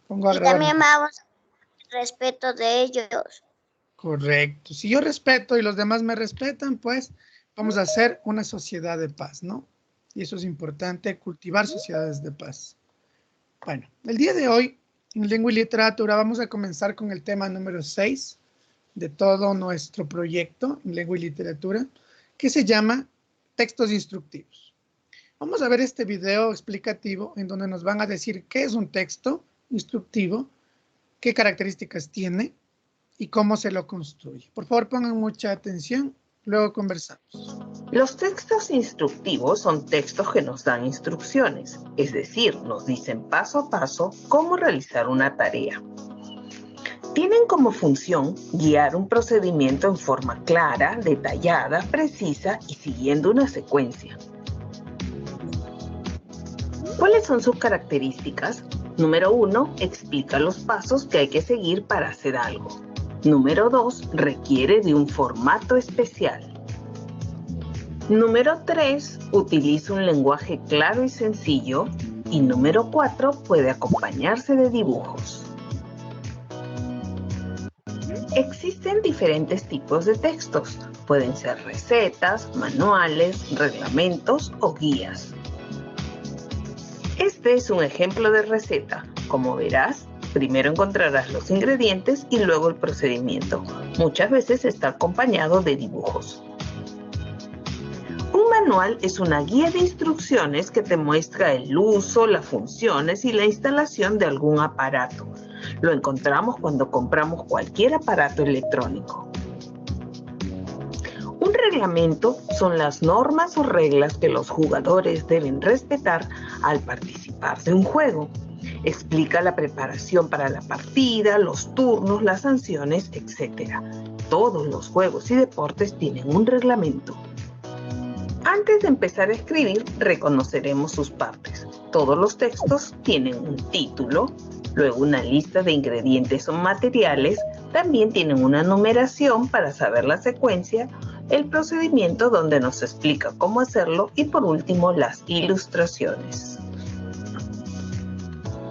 Pongo Y agradar. también vamos al respeto de ellos. Correcto. Si yo respeto y los demás me respetan, pues vamos a hacer una sociedad de paz, ¿no? Y eso es importante, cultivar sociedades de paz. Bueno, el día de hoy, en Lengua y Literatura, vamos a comenzar con el tema número 6 de todo nuestro proyecto en Lengua y Literatura, que se llama Textos Instructivos. Vamos a ver este video explicativo en donde nos van a decir qué es un texto instructivo, qué características tiene y cómo se lo construye. Por favor, pongan mucha atención, luego conversamos. Los textos instructivos son textos que nos dan instrucciones, es decir, nos dicen paso a paso cómo realizar una tarea. Tienen como función guiar un procedimiento en forma clara, detallada, precisa y siguiendo una secuencia. ¿Cuáles son sus características? Número 1, explica los pasos que hay que seguir para hacer algo. Número 2, requiere de un formato especial. Número 3, utiliza un lenguaje claro y sencillo. Y número 4, puede acompañarse de dibujos. Existen diferentes tipos de textos. Pueden ser recetas, manuales, reglamentos o guías. Este es un ejemplo de receta. Como verás, primero encontrarás los ingredientes y luego el procedimiento. Muchas veces está acompañado de dibujos. Un manual es una guía de instrucciones que te muestra el uso, las funciones y la instalación de algún aparato. Lo encontramos cuando compramos cualquier aparato electrónico. Un reglamento son las normas o reglas que los jugadores deben respetar al participar de un juego. Explica la preparación para la partida, los turnos, las sanciones, etc. Todos los juegos y deportes tienen un reglamento. Antes de empezar a escribir, reconoceremos sus partes. Todos los textos tienen un título, luego una lista de ingredientes o materiales, también tienen una numeración para saber la secuencia, el procedimiento donde nos explica cómo hacerlo y por último las ilustraciones.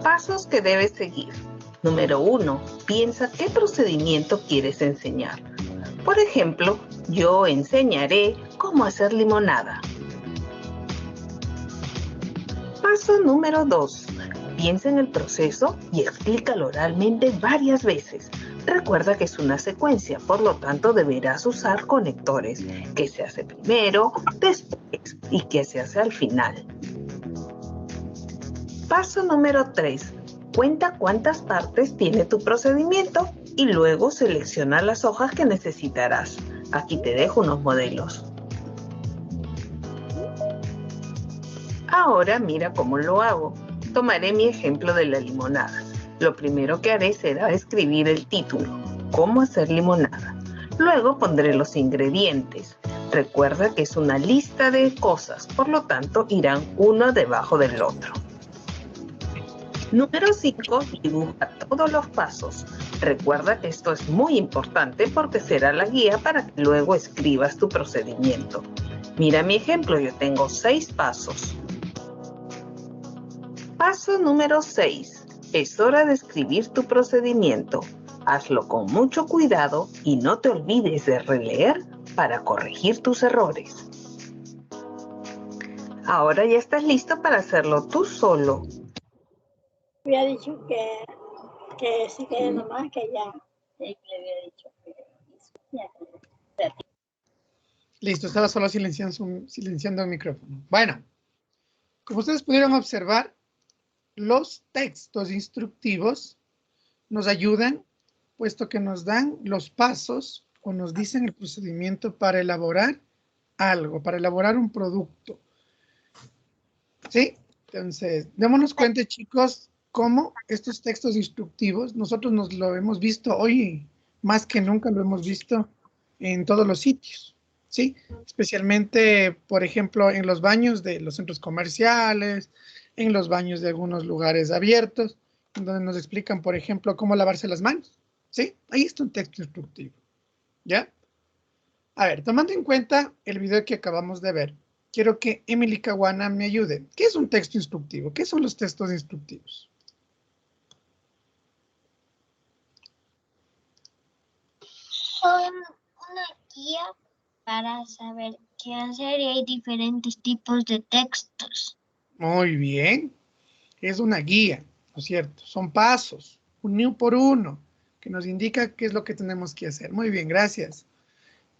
Pasos que debes seguir. Número 1. Piensa qué procedimiento quieres enseñar. Por ejemplo, yo enseñaré cómo hacer limonada. Paso número 2. Piensa en el proceso y explícalo oralmente varias veces. Recuerda que es una secuencia, por lo tanto deberás usar conectores. ¿Qué se hace primero, después y qué se hace al final? Paso número 3. Cuenta cuántas partes tiene tu procedimiento y luego selecciona las hojas que necesitarás. Aquí te dejo unos modelos. Ahora mira cómo lo hago. Tomaré mi ejemplo de la limonada. Lo primero que haré será escribir el título, ¿Cómo hacer limonada? Luego pondré los ingredientes. Recuerda que es una lista de cosas, por lo tanto irán uno debajo del otro. Número 5. Dibuja todos los pasos. Recuerda que esto es muy importante porque será la guía para que luego escribas tu procedimiento. Mira mi ejemplo, yo tengo 6 pasos. Paso número 6. Es hora de escribir tu procedimiento. Hazlo con mucho cuidado y no te olvides de releer para corregir tus errores. Ahora ya estás listo para hacerlo tú solo. Había dicho que sí, que nomás que ya le había dicho que ya. Listo, estaba solo silenciando el micrófono. Bueno, como ustedes pudieron observar, los textos instructivos nos ayudan, puesto que nos dan los pasos o nos dicen el procedimiento para elaborar algo, para elaborar un producto. ¿Sí? Entonces, démonos cuenta, chicos, cómo estos textos instructivos, nosotros nos lo hemos visto hoy, más que nunca lo hemos visto en todos los sitios, ¿sí? Especialmente, por ejemplo, en los baños de los centros comerciales, en los baños de algunos lugares abiertos, donde nos explican, por ejemplo, cómo lavarse las manos, ¿sí? Ahí está un texto instructivo, ¿ya? A ver, tomando en cuenta el video que acabamos de ver, quiero que Emily Caguana me ayude. ¿Qué es un texto instructivo? ¿Qué son los textos instructivos? son una guía para saber qué hacer y hay diferentes tipos de textos. Muy bien. Es una guía, ¿no es cierto? Son pasos, uno por uno, que nos indica qué es lo que tenemos que hacer. Muy bien, gracias.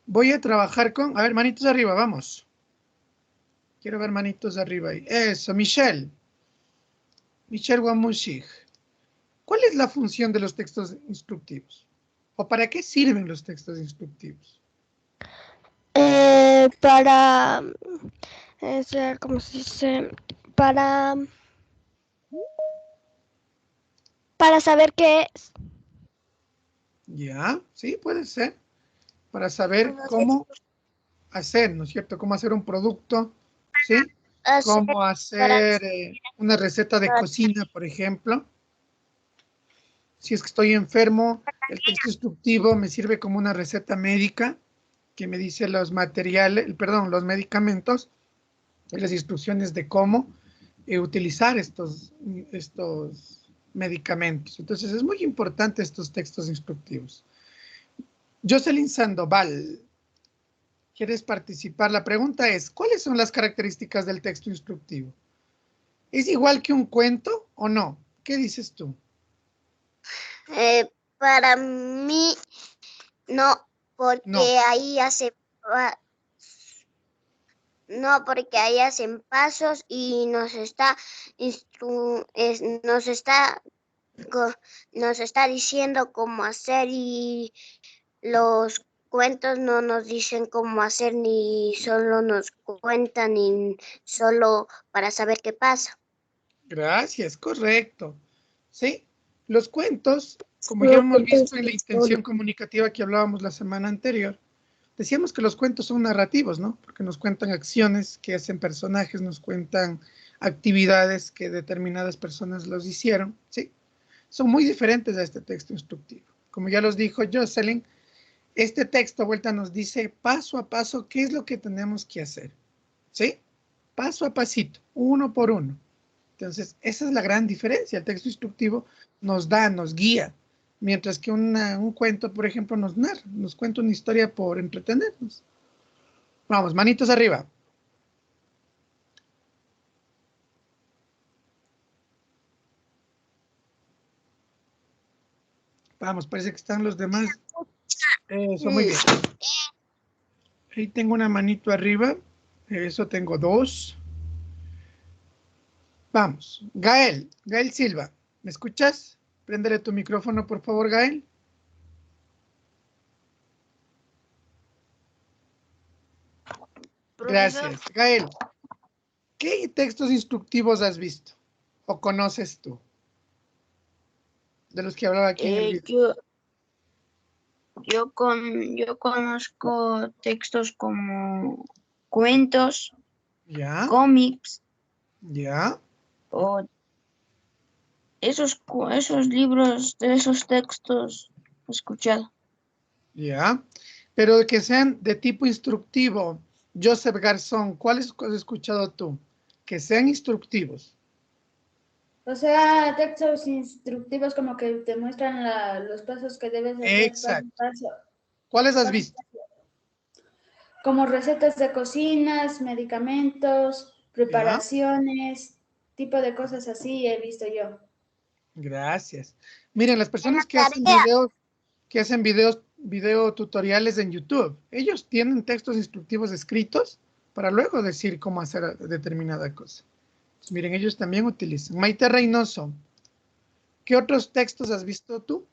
Voy a trabajar con... A ver, manitos arriba, vamos. Quiero ver manitos arriba ahí. Eso, Michelle. Michelle Wamushig. ¿Cuál es la función de los textos instructivos? ¿O para qué sirven los textos instructivos? Para, ¿cómo se dice? Para saber qué es. Ya, sí, puede ser. Para saber cómo hacer, ¿no es cierto? Cómo hacer un producto, ¿sí? Cómo hacer una receta de cocina, por ejemplo. Si es que estoy enfermo, el texto instructivo me sirve como una receta médica que me dice los materiales, perdón, los medicamentos y las instrucciones de cómo utilizar estos medicamentos. Entonces, es muy importante estos textos instructivos. Jocelyn Sandoval, ¿quieres participar? La pregunta es, ¿cuáles son las características del texto instructivo? ¿Es igual que un cuento o no? ¿Qué dices tú? Para mí, no, porque No. ahí no, porque ahí hacen pasos y nos está diciendo cómo hacer y los cuentos no nos dicen cómo hacer ni solo nos cuentan ni solo para saber qué pasa. Gracias, correcto. Sí, los cuentos, como ya hemos visto en la intención comunicativa que hablábamos la semana anterior, decíamos que los cuentos son narrativos, ¿no? Porque nos cuentan acciones que hacen personajes, nos cuentan actividades que determinadas personas los hicieron, ¿sí? Son muy diferentes a este texto instructivo. Como ya los dijo Jocelyn, este texto, vuelta, nos dice paso a paso qué es lo que tenemos que hacer, ¿sí? Paso a pasito, uno por uno. Entonces, esa es la gran diferencia. El texto instructivo nos da, nos guía, mientras que un cuento, por ejemplo, nos narra, nos cuenta una historia por entretenernos. Vamos, manitos arriba. Vamos, parece que están los demás. Eso, muy bien. Ahí tengo una manito arriba. Eso, tengo dos. Vamos, Gael Silva, ¿me escuchas? Préndele tu micrófono, por favor, Gael. Gracias. Gael, ¿qué textos instructivos has visto o conoces tú? De los que hablaba aquí en el video. Yo conozco textos como cuentos, ¿Ya? cómics ¿Ya? o esos libros de esos textos he escuchado. ¿Ya? Pero que sean de tipo instructivo. Joseph Garzón, ¿cuáles has escuchado tú? Que sean instructivos. O sea, textos instructivos como que te muestran los pasos que debes hacer Exacto. paso a paso. ¿Cuáles has visto? Como recetas de cocinas, medicamentos, preparaciones, tipo de cosas así he visto yo. Gracias. Miren, las personas que hacen video tutoriales en YouTube, ellos tienen textos instructivos escritos para luego decir cómo hacer determinada cosa. Pues miren, ellos también utilizan. Maite Reynoso, ¿qué otros textos has visto tú?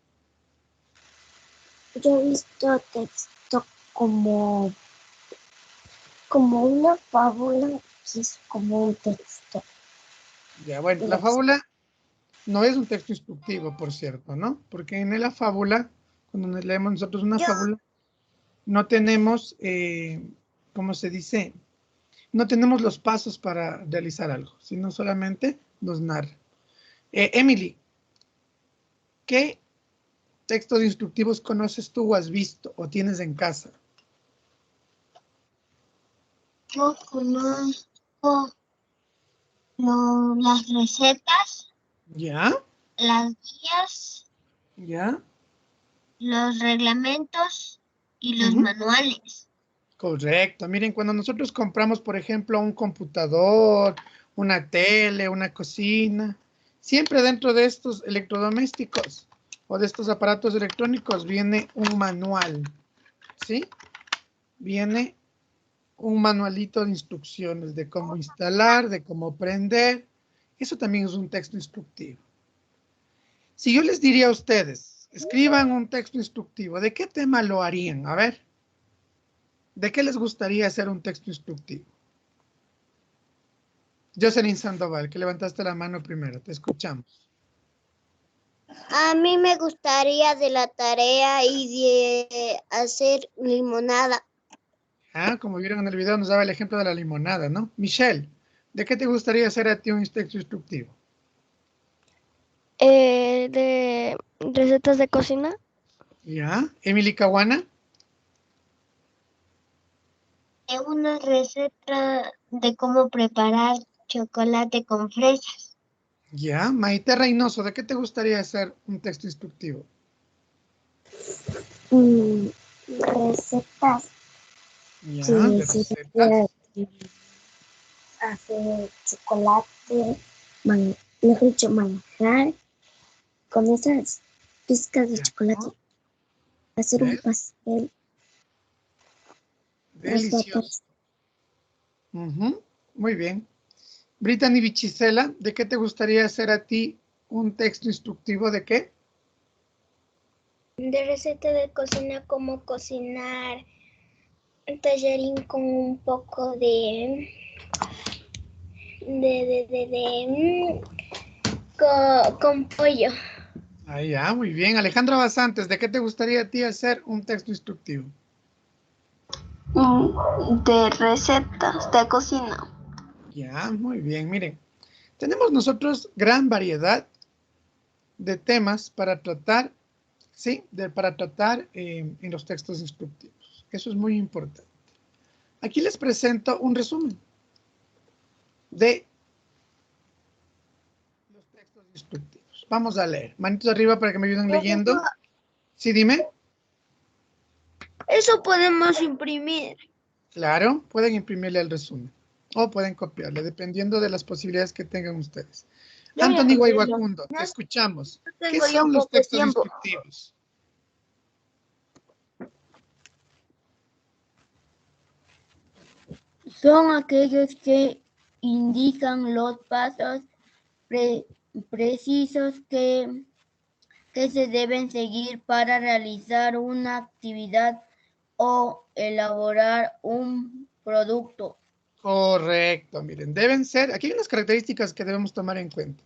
Yo he visto texto como una fábula que es como un texto. Ya, bueno, la fábula no es un texto instructivo, por cierto, ¿no? Porque en la fábula, cuando nos leemos nosotros una fábula, no tenemos, ¿cómo se dice? No tenemos los pasos para realizar algo, sino solamente nos narra. Emily, ¿qué textos instructivos conoces tú o has visto o tienes en casa? Yo conozco las recetas, ¿Ya? las guías, ¿Ya? los reglamentos y los Ujú. manuales. Correcto. Miren, cuando nosotros compramos, por ejemplo, un computador, una tele, una cocina, siempre dentro de estos electrodomésticos o de estos aparatos electrónicos viene un manual, ¿sí? Viene un manualito de instrucciones de cómo instalar, de cómo prender. Eso también es un texto instructivo. Si yo les diría a ustedes, escriban un texto instructivo, ¿de qué tema lo harían? A ver, ¿de qué les gustaría hacer un texto instructivo? Jocelyn Sandoval, que levantaste la mano primero, te escuchamos. A mí me gustaría de la tarea y de hacer limonada. Ah, como vieron en el video, nos daba el ejemplo de la limonada, ¿no? Michelle, ¿de qué te gustaría hacer a ti un texto instructivo? De recetas de cocina. ¿Ya? Emily Caguana. Es una receta de cómo preparar chocolate con fresas. Ya. Maite Reynoso, ¿de qué te gustaría hacer un texto instructivo? Recetas Ya, que de se recetas. hacer chocolate, mejor dicho, manjar con esas pizcas de Ya, chocolate, ¿no? hacer un ¿Ves? pastel, eso Delicioso. Ujú, muy bien. Brittany Bichisela, ¿de qué te gustaría hacer a ti un texto instructivo de qué? De receta de cocina, como cocinar un tallarín con un poco con pollo. Ah, ya, muy bien. Alejandra Basantes, ¿de qué te gustaría a ti hacer un texto instructivo? De recetas de cocina. Ya, muy bien. Miren, tenemos nosotros gran variedad de temas para tratar, ¿sí? Para tratar en los textos instructivos. Eso es muy importante. Aquí les presento un resumen de los textos instructivos. Vamos a leer. Manitos arriba para que me ayuden leyendo. Sí, dime. Eso podemos imprimir. Claro, pueden imprimirle el resumen o pueden copiarle, dependiendo de las posibilidades que tengan ustedes. Yo voy a Anthony copiarlo. Guayguacundo, te escuchamos. No ¿Qué tengo yo son los poco textos tiempo. instructivos? Son aquellos que indican los pasos precisos que se deben seguir para realizar una actividad o elaborar un producto. Correcto, miren, deben ser, aquí hay unas características que debemos tomar en cuenta.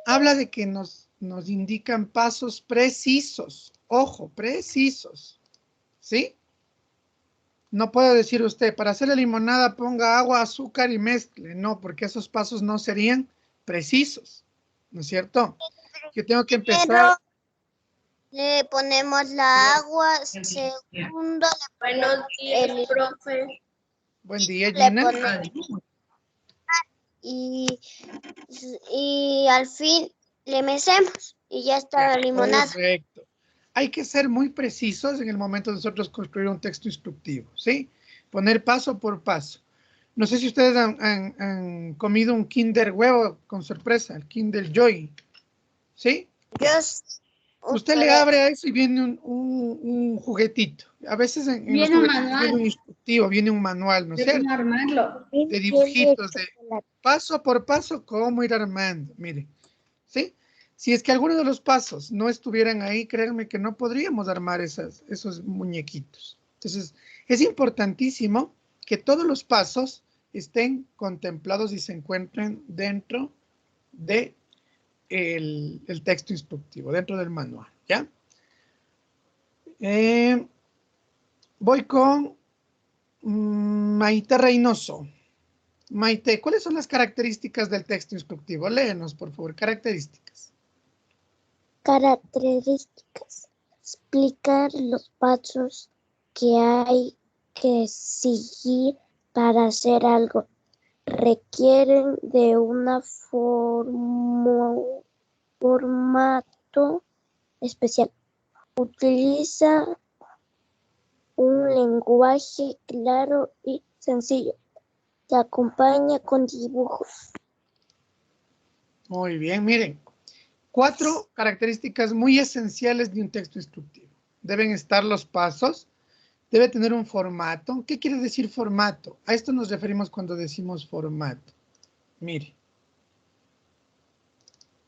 Habla de que nos indican pasos precisos, ojo, precisos, ¿sí? No puede decir usted, para hacer la limonada ponga agua, azúcar y mezcle, no, porque esos pasos no serían precisos, ¿no es cierto? Yo tengo que empezar. Primero le ponemos la agua, segundo Buenos días, el profe. Buen día, le Gina. ponemos y, y al fin le mecemos y ya está la limonada. Correcto. Hay que ser muy precisos en el momento de nosotros construir un texto instructivo, ¿sí? Poner paso por paso. No sé si ustedes han comido un Kinder huevo con sorpresa, el Kinder Joy, ¿sí? Usted le abre a eso y viene un juguetito. A veces en los Viene un juguetitos viene un manual instructivo, viene un manual, ¿no es de cierto? cómo armarlo. De dibujitos, de paso por paso, cómo ir armando. Mire, ¿sí? Si es que alguno de los pasos no estuvieran ahí, créanme que no podríamos armar esos muñequitos. Entonces, es importantísimo que todos los pasos estén contemplados y se encuentren dentro de el texto instructivo, dentro del manual, ¿ya? Voy con Maite Reynoso. Maite, ¿cuáles son las características del texto instructivo? Léenos, por favor, características. Características. Explicar los pasos que hay que seguir para hacer algo. Requieren de un formato especial. Utiliza un lenguaje claro y sencillo. Se acompaña con dibujos. Muy bien, miren. 4 características muy esenciales de un texto instructivo. Deben estar los pasos, debe tener un formato. ¿Qué quiere decir formato? A esto nos referimos cuando decimos formato. Mire.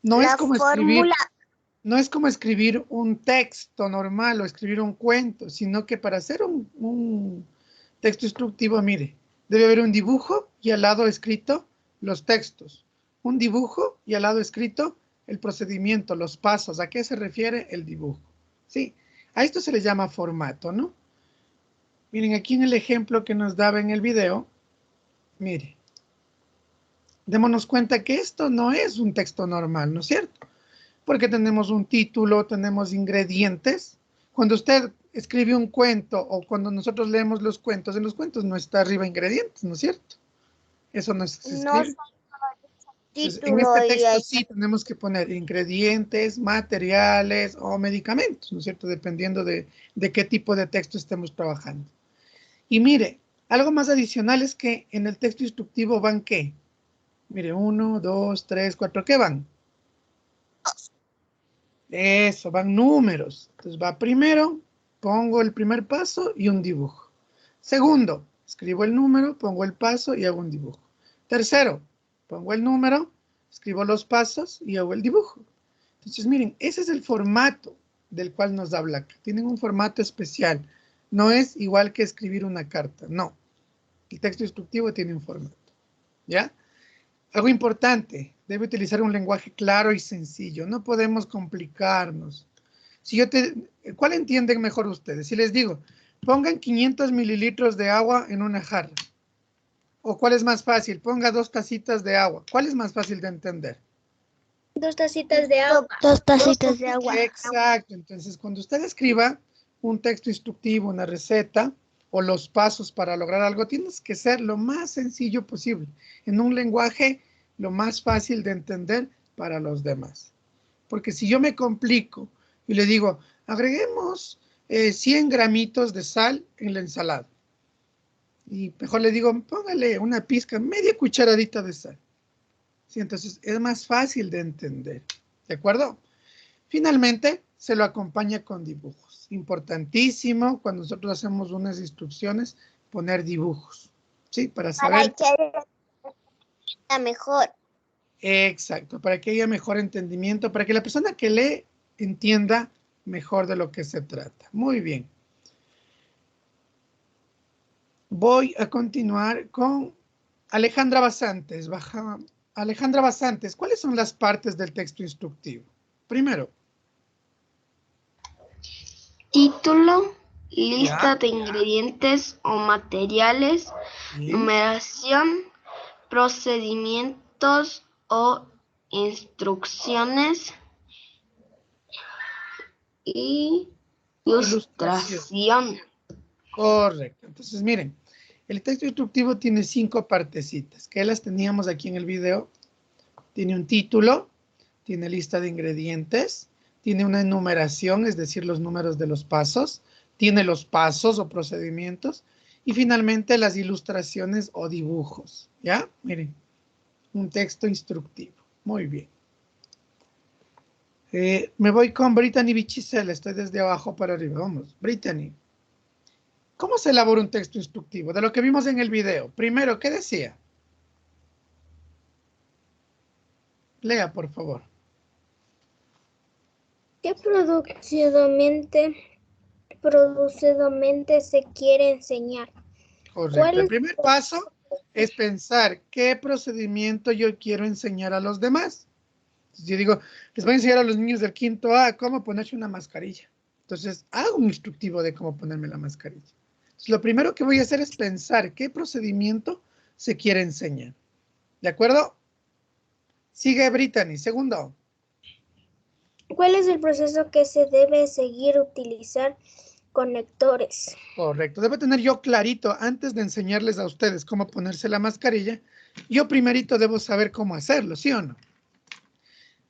No es como escribir un texto normal o escribir un cuento, sino que para hacer un texto instructivo, mire, debe haber un dibujo y al lado escrito los textos. Un dibujo y al lado escrito el procedimiento, los pasos. ¿A qué se refiere el dibujo? Sí, a esto se le llama formato, ¿no? Miren, aquí en el ejemplo que nos daba en el video, mire, démonos cuenta que esto no es un texto normal, ¿no es cierto? Porque tenemos un título, tenemos ingredientes. Cuando usted escribe un cuento o cuando nosotros leemos los cuentos, en los cuentos no está arriba ingredientes, ¿no es cierto? Eso no se escribe. Entonces, en este texto sí tenemos que poner ingredientes, materiales o medicamentos, ¿no es cierto? Dependiendo de qué tipo de texto estemos trabajando. Y mire, algo más adicional es que en el texto instructivo van ¿qué? Mire, 1, 2, 3, 4, ¿qué van? Eso, van números. Entonces va primero, pongo el primer paso y un dibujo. Segundo, escribo el número, pongo el paso y hago un dibujo. Tercero, pongo el número, escribo los pasos y hago el dibujo. Entonces, miren, ese es el formato del cual nos habla acá. Tienen un formato especial. No es igual que escribir una carta, no. El texto instructivo tiene un formato, ¿ya? Algo importante, debe utilizar un lenguaje claro y sencillo. No podemos complicarnos. ¿Cuál entienden mejor ustedes? Si les digo, pongan 500 mililitros de agua en una jarra. ¿O cuál es más fácil? Ponga 2 tacitas de agua. ¿Cuál es más fácil de entender? 2 tacitas de agua. 2 tacitas de agua. Exacto. Entonces, cuando usted escriba un texto instructivo, una receta o los pasos para lograr algo, tienes que ser lo más sencillo posible, en un lenguaje lo más fácil de entender para los demás. Porque si yo me complico y le digo, agreguemos 100 gramitos de sal en la ensalada, y mejor le digo, póngale una pizca, media cucharadita de sal. Sí, entonces es más fácil de entender, ¿de acuerdo? Finalmente, se lo acompaña con dibujos. Importantísimo cuando nosotros hacemos unas instrucciones, poner dibujos, ¿sí? Para saber. Para que sea mejor. Exacto, para que haya mejor entendimiento, para que la persona que lee entienda mejor de lo que se trata. Muy bien. Voy a continuar con Alejandra Basantes. Alejandra Basantes, ¿cuáles son las partes del texto instructivo? Primero. Título, lista de ingredientes o materiales, numeración, procedimientos o instrucciones y ilustración. Correcto. Entonces, miren, el texto instructivo tiene 5 partecitas, que las teníamos aquí en el video. Tiene un título, tiene lista de ingredientes, tiene una enumeración, es decir, los números de los pasos, tiene los pasos o procedimientos, y finalmente las ilustraciones o dibujos, ¿ya? Miren, un texto instructivo. Muy bien. Me voy con Brittany Bichisel, estoy desde abajo para arriba. Vamos, Brittany. ¿Cómo se elabora un texto instructivo? De lo que vimos en el video. Primero, ¿qué decía? Lea, por favor. ¿Qué procedimiento se quiere enseñar? Correcto. El primer paso es pensar qué procedimiento yo quiero enseñar a los demás. Entonces, yo digo, les voy a enseñar a los niños del 5º A cómo ponerse una mascarilla. Entonces, hago un instructivo de cómo ponerme la mascarilla. Entonces, lo primero que voy a hacer es pensar qué procedimiento se quiere enseñar. ¿De acuerdo? Sigue Brittany. Segundo. ¿Cuál es el proceso que se debe seguir? Utilizar conectores. Correcto. Debo tener yo clarito, antes de enseñarles a ustedes cómo ponerse la mascarilla, yo primerito debo saber cómo hacerlo, ¿sí o no?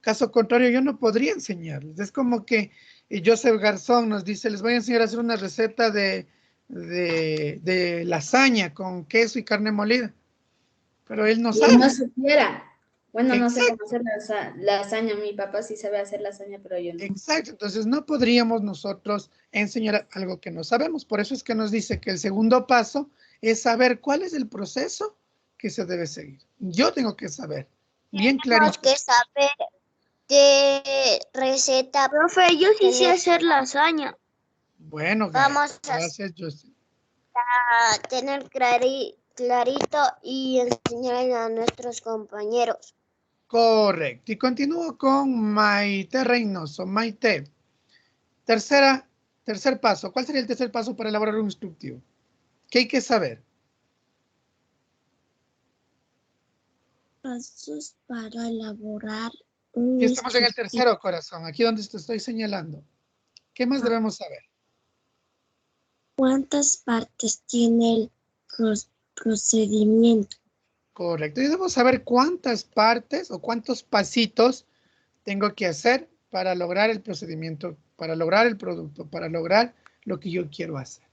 Caso contrario, yo no podría enseñarles. Es como que Joseph Garzón nos dice, les voy a enseñar a hacer una receta de de lasaña con queso y carne molida. Pero él no Y sabe. él no supiera. Bueno, no sé Exacto. cómo hacer lasaña. Mi papá sí sabe hacer lasaña, pero yo no. Exacto, entonces no podríamos nosotros enseñar algo que no sabemos. Por eso es que nos dice que el segundo paso es saber cuál es el proceso que se debe seguir. Yo tengo que saber, bien Tenemos clarito. que saber qué receta. Profe, yo sí sé tener- hacer lasaña. Bueno, Gael, Vamos gracias, Justin. a tener clarito y enseñarle a nuestros compañeros. Correcto. Y continúo con Maite Reynoso. Maite, tercer paso. ¿Cuál sería el tercer paso para elaborar un instructivo? ¿Qué hay que saber? Pasos para elaborar Y estamos en el tercero, corazón, aquí donde te estoy señalando. ¿Qué más debemos saber? ¿Cuántas partes tiene el procedimiento? Correcto. Y debo saber cuántas partes o cuántos pasitos tengo que hacer para lograr el procedimiento, para lograr el producto, para lograr lo que yo quiero hacer.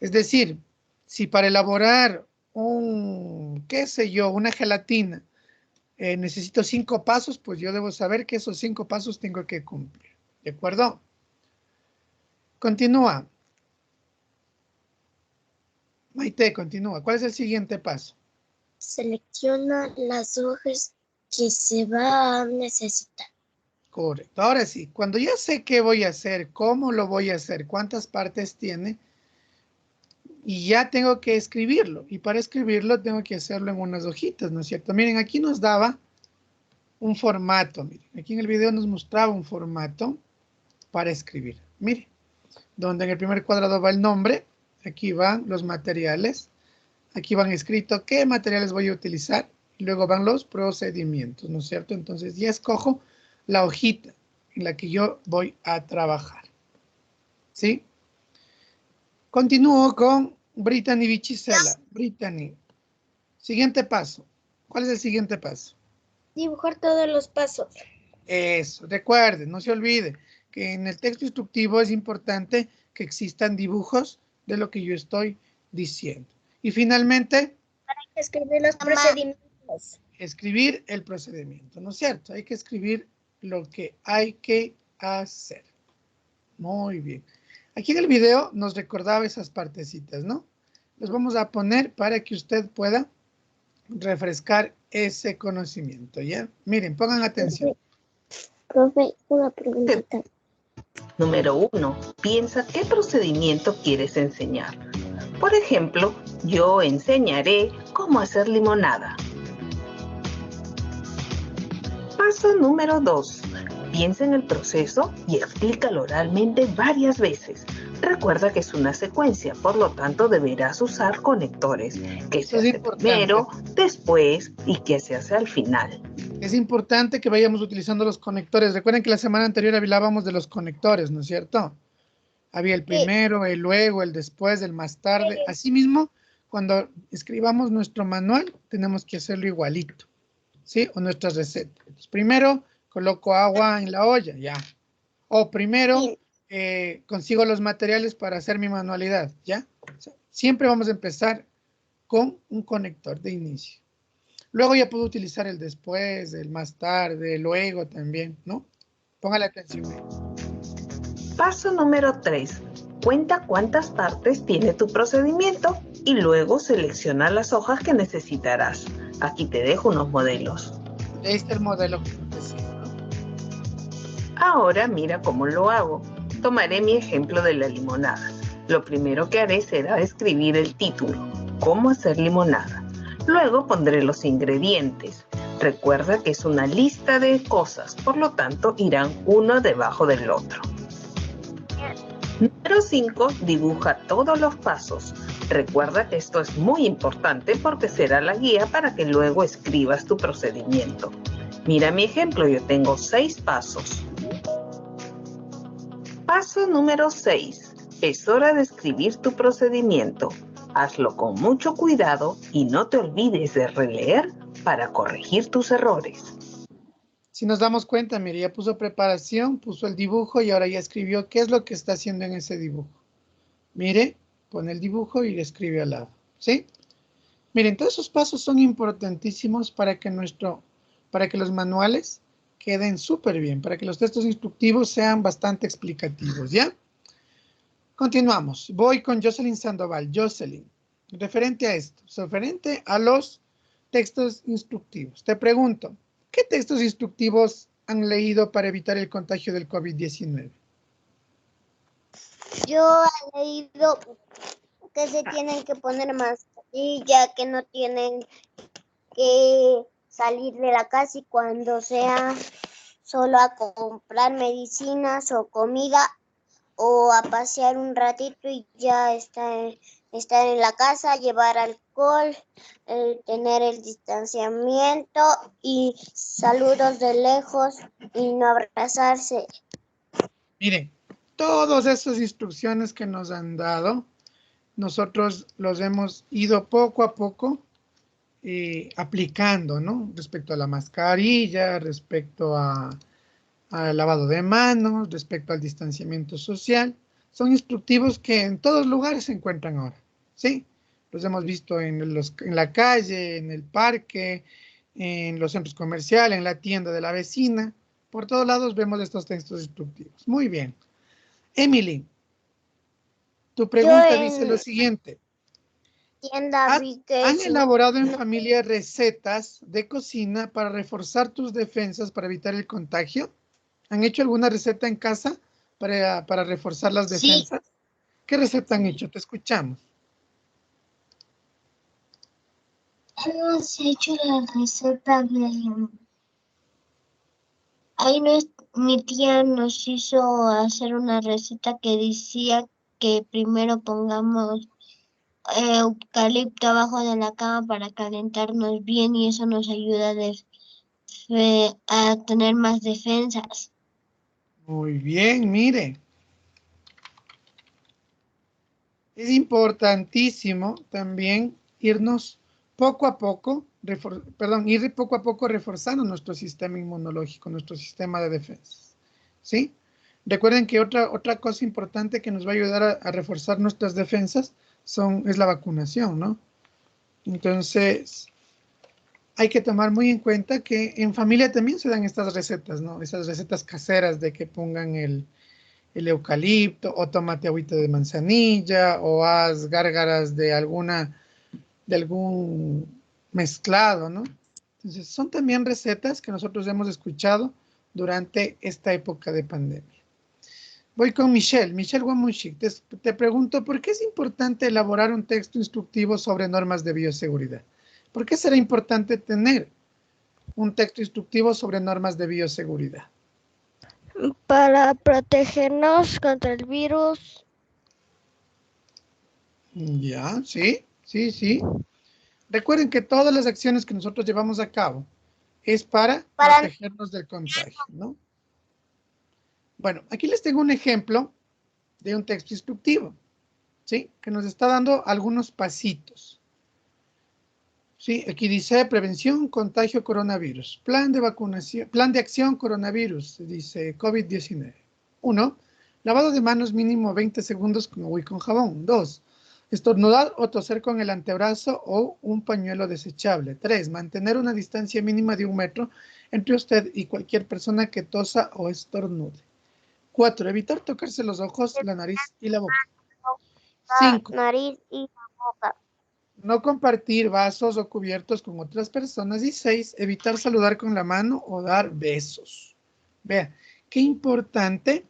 Es decir, si para elaborar qué sé yo, una gelatina, necesito 5 pasos, pues yo debo saber que esos 5 pasos tengo que cumplir. ¿De acuerdo? Continúa. Maite, continúa. ¿Cuál es el siguiente paso? Selecciona las hojas que se va a necesitar. Correcto. Ahora sí, cuando ya sé qué voy a hacer, cómo lo voy a hacer, cuántas partes tiene, y ya tengo que escribirlo. Y para escribirlo tengo que hacerlo en unas hojitas, ¿no es cierto? Miren, aquí nos daba un formato. Miren, aquí en el video nos mostraba un formato para escribir. Miren, donde en el primer cuadrado va el nombre, aquí van los materiales, aquí van escrito qué materiales voy a utilizar, y luego van los procedimientos, ¿no es cierto? Entonces ya escojo la hojita en la que yo voy a trabajar. ¿Sí? Continúo con Brittany Bichisela. Brittany, siguiente paso. ¿Cuál es el siguiente paso? Dibujar todos los pasos. Eso, recuerden, no se olvide que en el texto instructivo es importante que existan dibujos de lo que yo estoy diciendo. Y finalmente, Escribir los procedimientos. escribir el procedimiento, ¿no es cierto? Hay que escribir lo que hay que hacer. Muy bien. Aquí en el video nos recordaba esas partecitas, ¿no? Los vamos a poner para que usted pueda refrescar ese conocimiento, ¿ya? Miren, pongan atención. Profe, una preguntita. Número 1. Piensa qué procedimiento quieres enseñar. Por ejemplo, yo enseñaré cómo hacer limonada. Paso número 2. Piensa en el proceso y explícalo oralmente varias veces. Recuerda que es una secuencia, por lo tanto deberás usar conectores, que se hace primero, después y que se hace al final. Es importante que vayamos utilizando los conectores. Recuerden que la semana anterior hablábamos de los conectores, ¿no es cierto? Había el primero, el luego, el después, el más tarde. Asimismo, cuando escribamos nuestro manual, tenemos que hacerlo igualito, ¿sí? O nuestra receta. Entonces, primero, coloco agua en la olla, ya. O primero, consigo los materiales para hacer mi manualidad, ¿ya? O sea, siempre vamos a empezar con un conector de inicio. Luego ya puedo utilizar el después, el más tarde, el luego también, ¿no? Póngale atención. Paso número 3. Cuenta cuántas partes tiene tu procedimiento y luego selecciona las hojas que necesitarás. Aquí te dejo unos modelos. Este es el modelo que decía, ¿no? Ahora mira cómo lo hago. Tomaré mi ejemplo de la limonada. Lo primero que haré será escribir el título, ¿Cómo hacer limonada? Luego pondré los ingredientes. Recuerda que es una lista de cosas, por lo tanto irán uno debajo del otro. Número 5. Dibuja todos los pasos. Recuerda que esto es muy importante porque será la guía para que luego escribas tu procedimiento. Mira mi ejemplo, yo tengo 6 pasos. Paso número 6. Es hora de escribir tu procedimiento. Hazlo con mucho cuidado y no te olvides de releer para corregir tus errores. Si nos damos cuenta, mire, ya puso preparación, puso el dibujo y ahora ya escribió qué es lo que está haciendo en ese dibujo. Mire, pone el dibujo y le escribe al lado, ¿sí? Miren, todos esos pasos son importantísimos para que los manuales queden súper bien, para que los textos instructivos sean bastante explicativos, ¿ya? Continuamos. Voy con Jocelyn Sandoval. Jocelyn, referente a esto, referente a los textos instructivos. Te pregunto, ¿qué textos instructivos han leído para evitar el contagio del COVID-19? Yo he leído que se tienen que poner mascarilla, que no tienen que salir de la casa y cuando sea solo a comprar medicinas o comida o a pasear un ratito y ya estar en la casa, llevar alcohol, tener el distanciamiento y saludos de lejos y no abrazarse. Miren, todas esas instrucciones que nos han dado, nosotros los hemos ido poco a poco aplicando, ¿no? Respecto a la mascarilla, respecto al lavado de manos, respecto al distanciamiento social. Son instructivos que en todos lugares se encuentran ahora, ¿sí? Los hemos visto en la calle, en el parque, en los centros comerciales, en la tienda de la vecina. Por todos lados vemos estos textos instructivos. Muy bien. Emily, tu pregunta dice lo siguiente. ¿Han elaborado en familia recetas de cocina para reforzar tus defensas para evitar el contagio? ¿Han hecho alguna receta en casa para reforzar las defensas? Sí. ¿Qué receta han hecho? Te escuchamos. Hemos hecho la receta de... mi tía nos hizo hacer una receta que decía que primero pongamos eucalipto abajo de la cama para calentarnos bien y eso nos ayuda a tener más defensas. Muy bien, mire. Es importantísimo también irnos poco a poco, ir poco a poco reforzando nuestro sistema inmunológico, nuestro sistema de defensas, ¿sí? Recuerden que otra cosa importante que nos va a ayudar a reforzar nuestras defensas es la vacunación, ¿no? Entonces, hay que tomar muy en cuenta que en familia también se dan estas recetas, ¿no? Esas recetas caseras de que pongan el eucalipto, o tómate agüita de manzanilla, o haz gárgaras de algún mezclado, ¿no? Entonces, son también recetas que nosotros hemos escuchado durante esta época de pandemia. Voy con Michelle Guamushik. Te pregunto, ¿por qué es importante elaborar un texto instructivo sobre normas de bioseguridad? ¿Por qué será importante tener un texto instructivo sobre normas de bioseguridad? Para protegernos contra el virus. Ya, sí. Recuerden que todas las acciones que nosotros llevamos a cabo es para protegernos del contagio, ¿no? Bueno, aquí les tengo un ejemplo de un texto instructivo, ¿sí? Que nos está dando algunos pasitos. Sí, aquí dice prevención, contagio, coronavirus. Plan de vacunación, plan de acción coronavirus, dice COVID-19. 1. Lavado de manos mínimo 20 segundos con agua y con jabón. 2. Estornudar o toser con el antebrazo o un pañuelo desechable. 3. Mantener una distancia mínima de 1 metro entre usted y cualquier persona que tosa o estornude. 4. Evitar tocarse los ojos, la nariz y la boca. 5. Nariz y la boca. No compartir vasos o cubiertos con otras personas. Y 6. Evitar saludar con la mano o dar besos. Vea, qué importante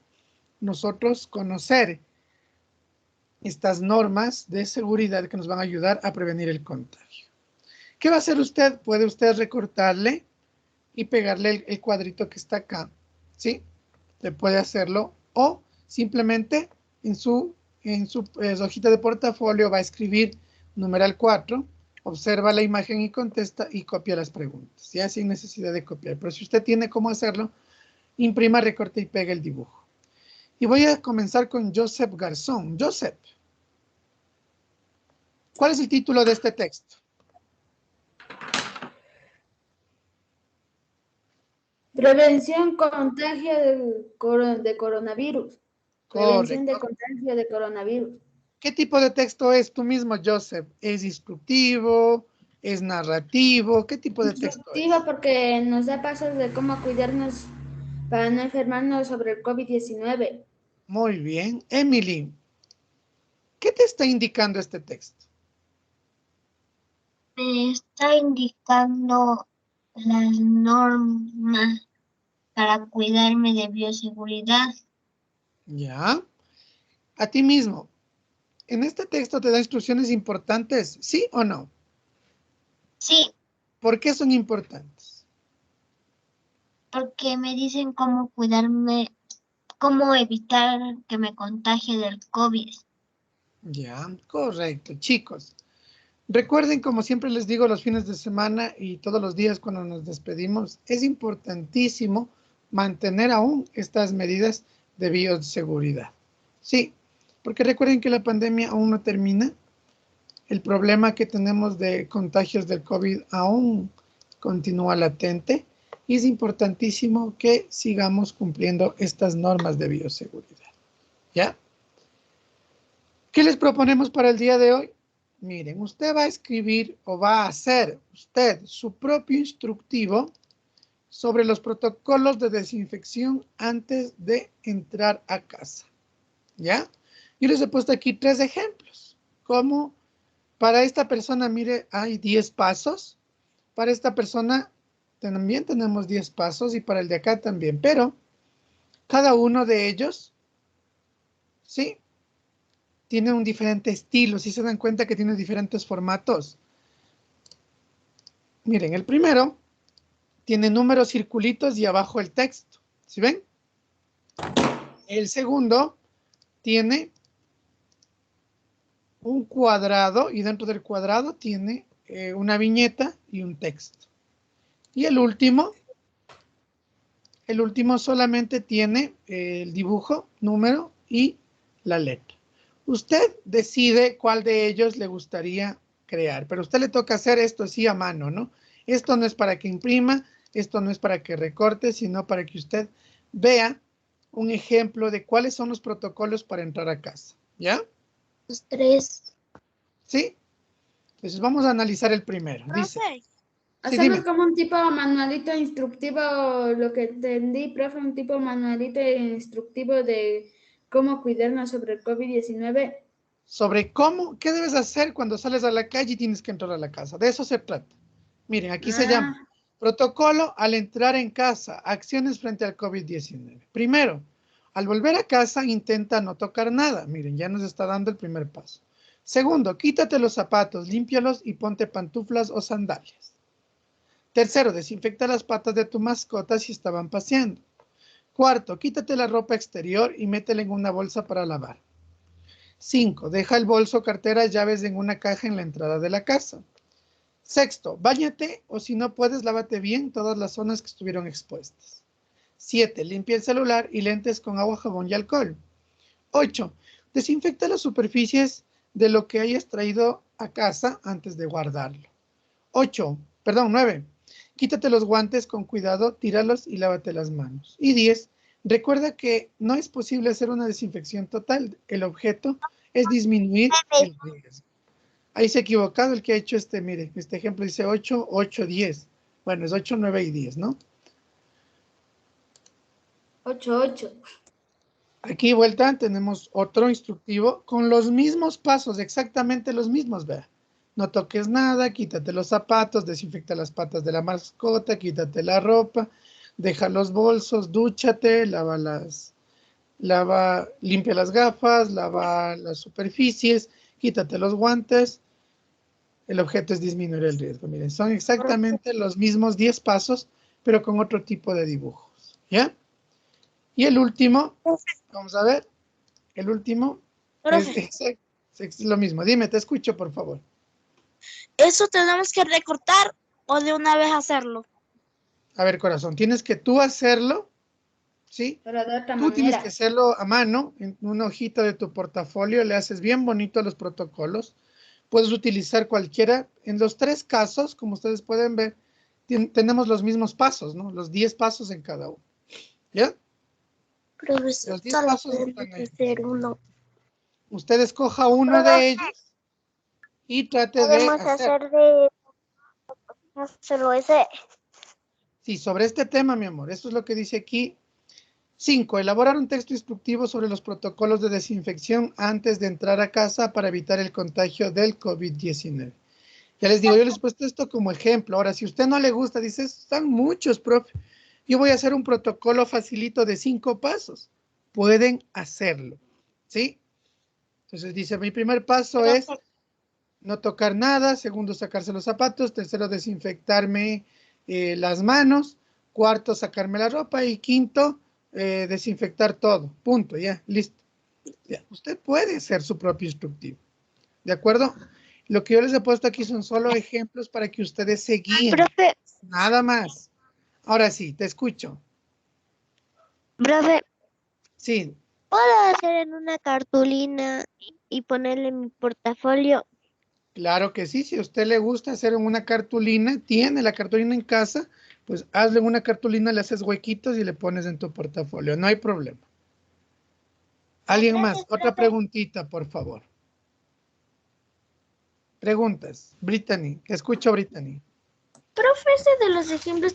nosotros conocer estas normas de seguridad que nos van a ayudar a prevenir el contagio. ¿Qué va a hacer usted? Puede usted recortarle y pegarle el cuadrito que está acá, ¿sí? Le puede hacerlo o simplemente en su hojita de portafolio va a escribir numeral 4, observa la imagen y contesta y copia las preguntas, ya sin necesidad de copiar. Pero si usted tiene cómo hacerlo, imprima, recorte y pega el dibujo. Y voy a comenzar con Joseph Garzón. Joseph, ¿cuál es el título de este texto? Prevención contagio de coronavirus. Prevención de Correcto. contagio de coronavirus. ¿Qué tipo de texto es tú mismo, Joseph? ¿Es instructivo? ¿Es narrativo? ¿Qué tipo de texto es? Instructivo porque nos da pasos de cómo cuidarnos para no enfermarnos sobre el COVID-19. Muy bien. Emily, ¿qué te está indicando este texto? Me está indicando las normas para cuidarme de bioseguridad. Ya. A ti mismo. ¿En este texto te da instrucciones importantes? ¿Sí o no? Sí, ¿Por qué son importantes? porque me dicen cómo cuidarme, cómo evitar que me contagie del COVID. Ya, correcto. Chicos, recuerden, como siempre les digo los fines de semana y todos los días cuando nos despedimos, es importantísimo mantener aún estas medidas de bioseguridad. Sí, porque recuerden que la pandemia aún no termina. El problema que tenemos de contagios del COVID aún continúa latente y es importantísimo que sigamos cumpliendo estas normas de bioseguridad. ¿Ya? ¿Qué les proponemos para el día de hoy? Miren, usted va a escribir o va a hacer usted su propio instructivo sobre los protocolos de desinfección antes de entrar a casa. ¿Ya? Yo les he puesto aquí 3 ejemplos. Como para esta persona, mire, hay 10 pasos. Para esta persona también tenemos 10 pasos y para el de acá también. Pero cada uno de ellos, ¿sí?, tiene un diferente estilo. Si se dan cuenta que tiene diferentes formatos. Miren, el primero tiene números, circulitos y abajo el texto. ¿Sí ven? El segundo tiene un cuadrado y dentro del cuadrado tiene una viñeta y un texto. Y el último solamente tiene el dibujo, número y la letra. Usted decide cuál de ellos le gustaría crear, pero a usted le toca hacer esto así a mano, ¿no? Esto no es para que imprima, esto no es para que recorte, sino para que usted vea un ejemplo de cuáles son los protocolos para entrar a casa, ¿ya? Los 3. ¿Sí? Entonces vamos a analizar el primero. Dice, sí, Hacemos dime. como un tipo manualito instructivo, lo que entendí, profe, un tipo manualito instructivo de cómo cuidarnos sobre el COVID-19. Sobre cómo, qué debes hacer cuando sales a la calle y tienes que entrar a la casa. De eso se trata. Miren, aquí se llama protocolo al entrar en casa, acciones frente al COVID-19. Primero, al volver a casa, intenta no tocar nada. Miren, ya nos está dando el primer paso. Segundo, quítate los zapatos, límpialos y ponte pantuflas o sandalias. Tercero, desinfecta las patas de tu mascota si estaban paseando. Cuarto, quítate la ropa exterior y métela en una bolsa para lavar. 5. Deja el bolso, cartera, llaves en una caja en la entrada de la casa. Sexto, báñate o si no puedes, lávate bien todas las zonas que estuvieron expuestas. 7. Limpia el celular y lentes con agua, jabón y alcohol. 8. Desinfecta las superficies de lo que hayas traído a casa antes de guardarlo. 9. Quítate los guantes con cuidado, tíralos y lávate las manos. Y 10. Recuerda que no es posible hacer una desinfección total. El objeto es disminuir el riesgo. Ahí se ha equivocado el que ha hecho mire, este ejemplo dice 8, 8, 10. Bueno, es 8, 9 y 10, ¿no? 8, 8. Aquí vuelta tenemos otro instructivo con los mismos pasos, exactamente los mismos, vea. No toques nada, quítate los zapatos, desinfecta las patas de la mascota, quítate la ropa, deja los bolsos, dúchate, limpia las gafas, lava las superficies, quítate los guantes. El objeto es disminuir el riesgo. Miren, son exactamente los mismos 10 pasos, pero con otro tipo de dibujos, ¿ya? Y el último, vamos a ver, el último es lo mismo. Dime, te escucho, por favor. ¿Eso tenemos que recortar o de una vez hacerlo? A ver, corazón, tienes que tú hacerlo, ¿sí? Pero de otra Tú manera. tienes que hacerlo a mano, en una hojita de tu portafolio, le haces bien bonito a los protocolos. Puedes utilizar cualquiera. En los 3 casos, como ustedes pueden ver, tenemos los mismos pasos, ¿no? Los 10 pasos en cada uno. ¿Ya? Profesor, Los 10 pasos están ahí. hacer uno. Usted escoja uno de ellos y trate de Podemos hacer de solo ese. Sí, sobre este tema, mi amor. Esto es lo que dice aquí. 5. Elaborar un texto instructivo sobre los protocolos de desinfección antes de entrar a casa para evitar el contagio del COVID-19. Ya les digo, yo les he puesto esto como ejemplo. Ahora, si a usted no le gusta, dice, están muchos, profe. Yo voy a hacer un protocolo facilito de 5 pasos. Pueden hacerlo, ¿sí? Entonces dice, mi primer paso es no tocar nada. Segundo, sacarse los zapatos. Tercero, desinfectarme las manos. Cuarto, sacarme la ropa. Y quinto, desinfectar todo. Punto, ya, listo. Ya. Usted puede ser su propio instructivo. ¿De acuerdo? Lo que yo les he puesto aquí son solo ejemplos para que ustedes se guíen. Profe, Nada más. Ahora sí, te escucho. profe, Sí, ¿puedo hacer en una cartulina y ponerle en mi portafolio? claro que sí. Si a usted le gusta hacer en una cartulina, tiene la cartulina en casa, pues hazle una cartulina, le haces huequitos y le pones en tu portafolio. No hay problema. ¿Alguien más? Otra preguntita, por favor. Preguntas. Brittany, te escucho, Brittany. Profe, ¿ese de los ejemplos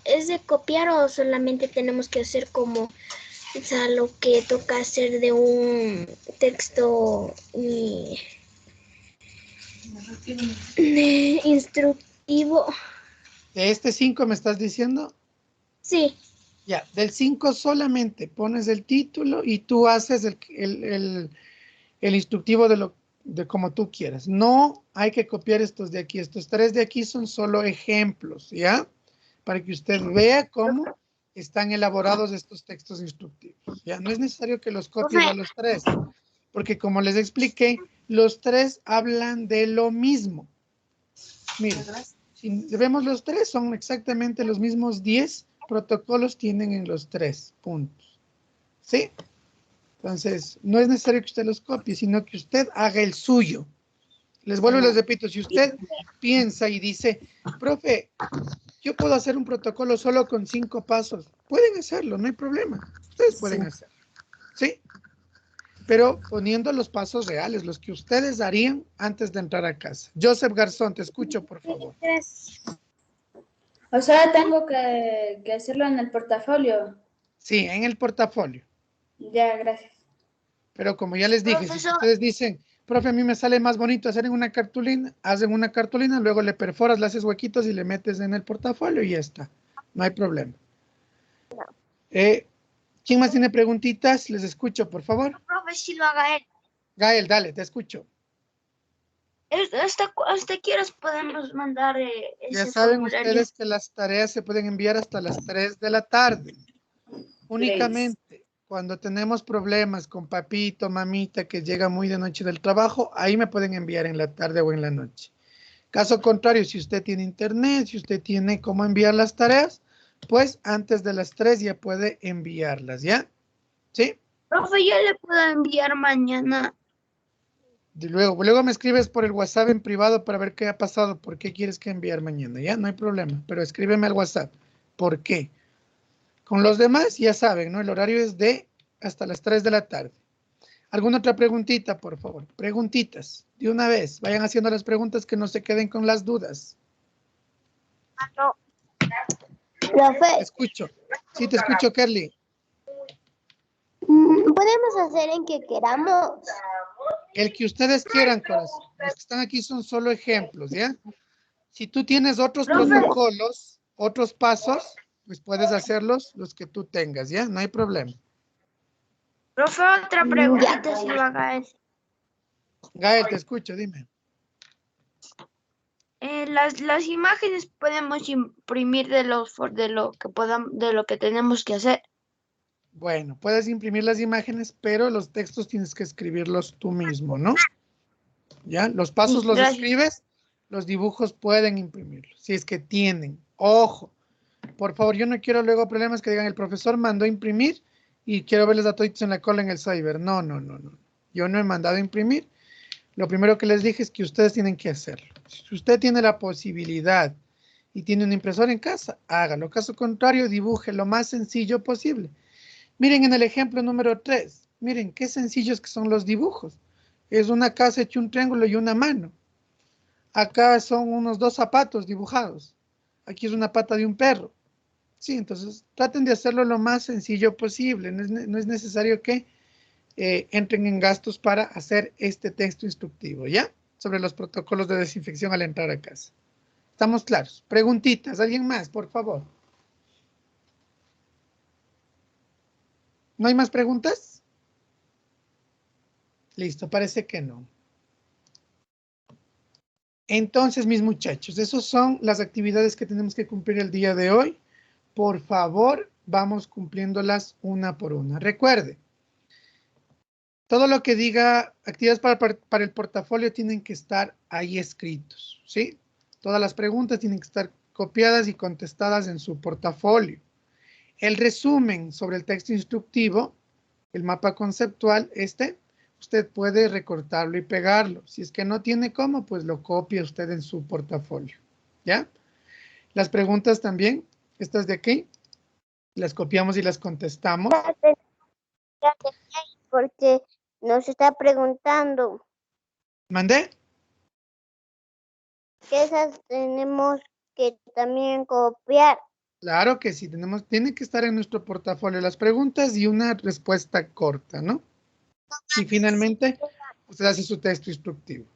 es de copiar o solamente tenemos que hacer como, o sea, lo que toca hacer de un texto instructivo? ¿De este 5 me estás diciendo? Sí. Ya, del 5 solamente pones el título y tú haces el instructivo de como tú quieras. No hay que copiar estos de aquí. Estos 3 de aquí son solo ejemplos, ¿ya? Para que usted vea cómo están elaborados estos textos instructivos. Ya, no es necesario que los copies a los 3, porque como les expliqué, los 3 hablan de lo mismo. Miren, si vemos los 3, son exactamente los mismos 10 protocolos tienen en los 3 puntos. ¿Sí? Entonces, no es necesario que usted los copie, sino que usted haga el suyo. Les vuelvo y les repito, si usted piensa y dice, profe, yo puedo hacer un protocolo solo con 5 pasos, pueden hacerlo, no hay problema. Ustedes pueden hacerlo. ¿Sí? Pero poniendo los pasos reales, los que ustedes harían antes de entrar a casa. Joseph Garzón, te escucho, por favor. O sea, tengo que hacerlo en el portafolio. Sí, en el portafolio. Ya, gracias. Pero como ya les dije, Profesor. si ustedes dicen, profe, a mí me sale más bonito hacer en una cartulina, hacen una cartulina, luego le perforas, le haces huequitos y le metes en el portafolio y ya está. No hay problema. ¿Quién más tiene preguntitas? Les escucho, por favor. Profe, si lo haga él. Gael, dale, te escucho. ¿Hasta qué horas podemos mandar Ya ese saben formulario? ustedes que las tareas se pueden enviar hasta las 3 de la tarde. Únicamente cuando tenemos problemas con papito, mamita, que llega muy de noche del trabajo, ahí me pueden enviar en la tarde o en la noche. Caso contrario, si usted tiene internet, si usted tiene cómo enviar las tareas, pues antes de las 3 ya puede enviarlas, ¿ya? ¿Sí? Profe, yo le puedo enviar mañana. Y luego me escribes por el WhatsApp en privado para ver qué ha pasado, por qué quieres que enviar mañana, ¿ya? No hay problema, pero escríbeme al WhatsApp. ¿Por qué? Con los demás, ya saben, ¿no? El horario es de hasta las 3 de la tarde. ¿Alguna otra preguntita, por favor? Preguntitas, de una vez. Vayan haciendo las preguntas que no se queden con las dudas. No. Profe, Te escucho. Sí, te escucho, Kerly. ¿podemos hacer en que queramos? El que ustedes quieran, corazón. Los que están aquí son solo ejemplos, ¿ya? Si tú tienes otros protocolos, otros pasos, pues puedes hacerlos los que tú tengas, ¿ya? No hay problema. Profe, otra preguntita si lo haga él. Gael, te escucho, dime. Las imágenes podemos imprimir de lo que tenemos que hacer. Bueno, puedes imprimir las imágenes, pero los textos tienes que escribirlos tú mismo, ¿no? ¿Ya? Los pasos los Gracias. escribes, los dibujos pueden imprimirlos, si es que tienen. Ojo, por favor, yo no quiero luego problemas que digan el profesor mandó a imprimir y quiero verles a todos en la cola en el cyber. No. Yo no he mandado a imprimir. Lo primero que les dije es que ustedes tienen que hacerlo. Si usted tiene la posibilidad y tiene una impresora en casa, hágalo. Caso contrario, dibuje lo más sencillo posible. Miren en el ejemplo número 3. Miren, qué sencillos que son los dibujos. Es una casa hecha un triángulo y una mano. Acá son unos 2 zapatos dibujados. Aquí es una pata de un perro. Sí, entonces traten de hacerlo lo más sencillo posible. No es necesario que entren en gastos para hacer este texto instructivo, ¿ya? Sobre los protocolos de desinfección al entrar a casa. ¿Estamos claros? Preguntitas, ¿alguien más, por favor? ¿No hay más preguntas? Listo, parece que no. Entonces, mis muchachos, esas son las actividades que tenemos que cumplir el día de hoy. Por favor, vamos cumpliéndolas una por una. Recuerde, todo lo que diga actividades para el portafolio tienen que estar ahí escritos, ¿sí? Todas las preguntas tienen que estar copiadas y contestadas en su portafolio. El resumen sobre el texto instructivo, el mapa conceptual, usted puede recortarlo y pegarlo. Si es que no tiene cómo, pues lo copia usted en su portafolio, ¿ya? Las preguntas también, estas de aquí, las copiamos y las contestamos. Porque nos está preguntando. ¿Mandé? Que esas tenemos que también copiar. Claro que sí, tiene que estar en nuestro portafolio las preguntas y una respuesta corta, ¿no? Y finalmente, usted hace su texto instructivo.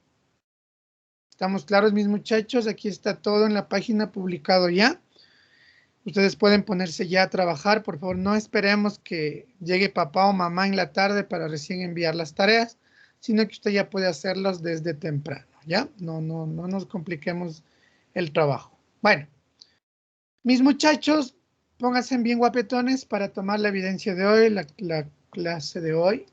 ¿Estamos claros, mis muchachos? Aquí está todo en la página publicado ya. Ustedes pueden ponerse ya a trabajar. Por favor, no esperemos que llegue papá o mamá en la tarde para recién enviar las tareas, sino que usted ya puede hacerlas desde temprano, ¿ya? No nos compliquemos el trabajo. Bueno, mis muchachos, pónganse bien guapetones para tomar la evidencia de hoy, la clase de hoy.